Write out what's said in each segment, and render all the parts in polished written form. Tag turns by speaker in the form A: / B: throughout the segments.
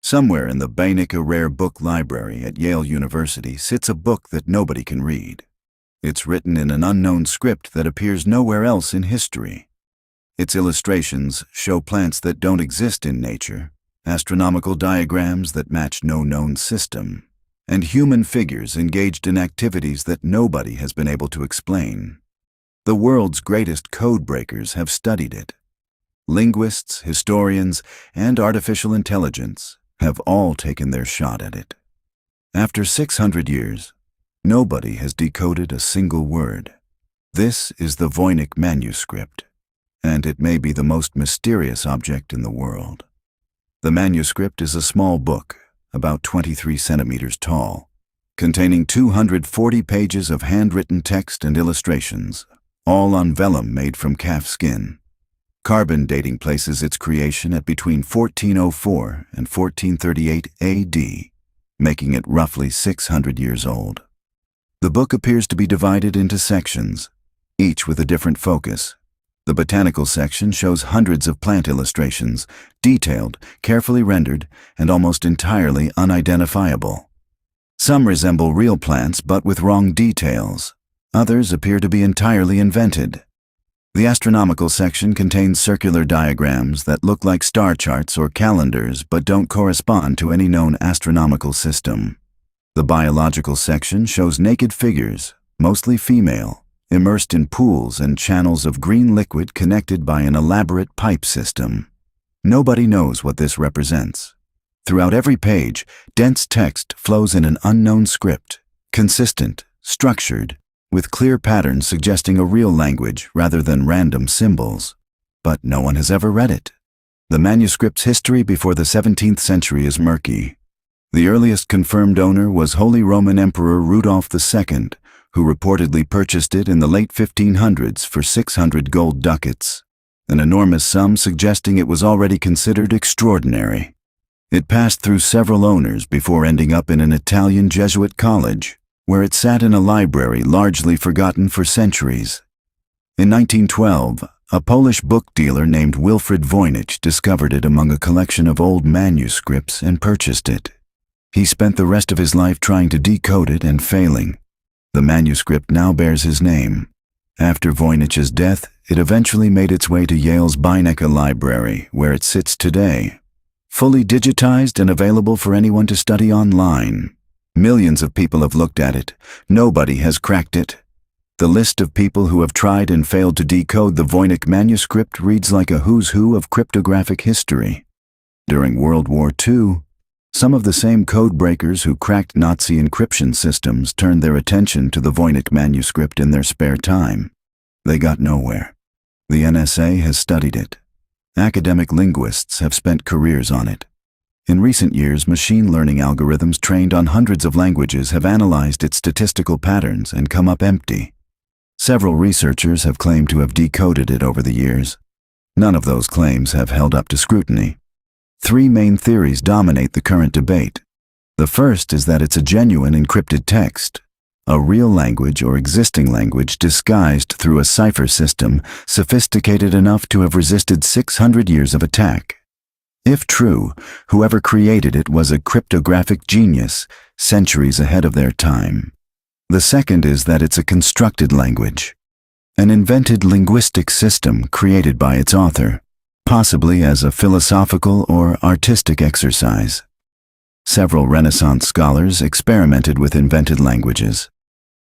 A: Somewhere in the Voynich Rare Book Library at Yale University sits a book that nobody can read. It's written in an unknown script that appears nowhere else in history. Its illustrations show plants that don't exist in nature, astronomical diagrams that match no known system, and human figures engaged in activities that nobody has been able to explain. The world's greatest codebreakers have studied it. Linguists, historians, and artificial intelligence have all taken their shot at it. After 600 years, nobody has decoded a single word. This is the Voynich Manuscript, and it may be the most mysterious object in the world. The manuscript is a small book, about 23 centimeters tall, containing 240 pages of handwritten text and illustrations, all on vellum made from calf skin. Carbon dating places its creation at between 1404 and 1438 AD, making it roughly 600 years old. The book appears to be divided into sections, each with a different focus. The botanical section shows hundreds of plant illustrations, detailed, carefully rendered, and almost entirely unidentifiable. Some resemble real plants but with wrong details. Others appear to be entirely invented. The astronomical section contains circular diagrams that look like star charts or calendars but don't correspond to any known astronomical system. The biological section shows naked figures, mostly female, immersed in pools and channels of green liquid connected by an elaborate pipe system. Nobody knows what this represents. Throughout every page, dense text flows in an unknown script, consistent, structured, with clear patterns suggesting a real language rather than random symbols. But no one has ever read it. The manuscript's history before the 17th century is murky. The earliest confirmed owner was Holy Roman Emperor Rudolph II, who reportedly purchased it in the late 1500s for 600 gold ducats, an enormous sum suggesting it was already considered extraordinary. It passed through several owners before ending up in an Italian Jesuit college, where it sat in a library largely forgotten for centuries. In 1912, a Polish book dealer named Wilfred Voynich discovered it among a collection of old manuscripts and purchased it. He spent the rest of his life trying to decode it and failing. The manuscript now bears his name. After Voynich's death, it eventually made its way to Yale's Voynich Library, where it sits today, fully digitized and available for anyone to study online. Millions of people have looked at it. Nobody has cracked it. The list of people who have tried and failed to decode the Voynich Manuscript reads like a who's who of cryptographic history. During World War II, some of the same codebreakers who cracked Nazi encryption systems turned their attention to the Voynich Manuscript in their spare time. They got nowhere. The NSA has studied it. Academic linguists have spent careers on it. In recent years, machine learning algorithms trained on hundreds of languages have analyzed its statistical patterns and come up empty. Several researchers have claimed to have decoded it over the years. None of those claims have held up to scrutiny. Three main theories dominate the current debate. The first is that it's a genuine encrypted text, a real language or existing language disguised through a cipher system sophisticated enough to have resisted 600 years of attack. If true, whoever created it was a cryptographic genius, centuries ahead of their time. The second is that it's a constructed language, an invented linguistic system created by its author, possibly as a philosophical or artistic exercise. Several Renaissance scholars experimented with invented languages.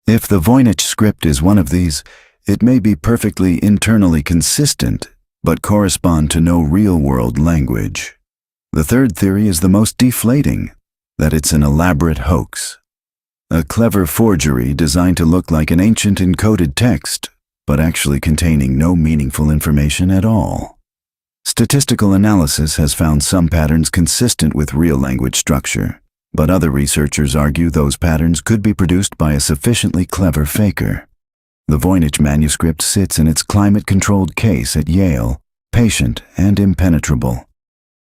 A: If the Voynich script is one of these, it may be perfectly internally consistent, but correspond to no real-world language. The third theory is the most deflating, that it's an elaborate hoax. A clever forgery designed to look like an ancient encoded text, but actually containing no meaningful information at all. Statistical analysis has found some patterns consistent with real language structure, but other researchers argue those patterns could be produced by a sufficiently clever faker. The Voynich manuscript sits in its climate-controlled case at Yale, patient and impenetrable.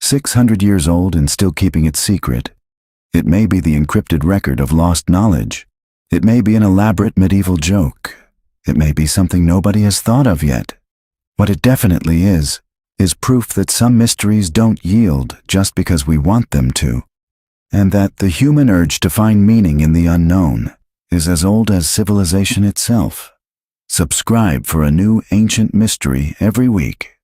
A: 600 years old and still keeping its secret. It may be the encrypted record of lost knowledge. It may be an elaborate medieval joke. It may be something nobody has thought of yet. What it definitely is is proof that some mysteries don't yield just because we want them to, and that the human urge to find meaning in the unknown is as old as civilization itself. Subscribe for a new ancient mystery every week.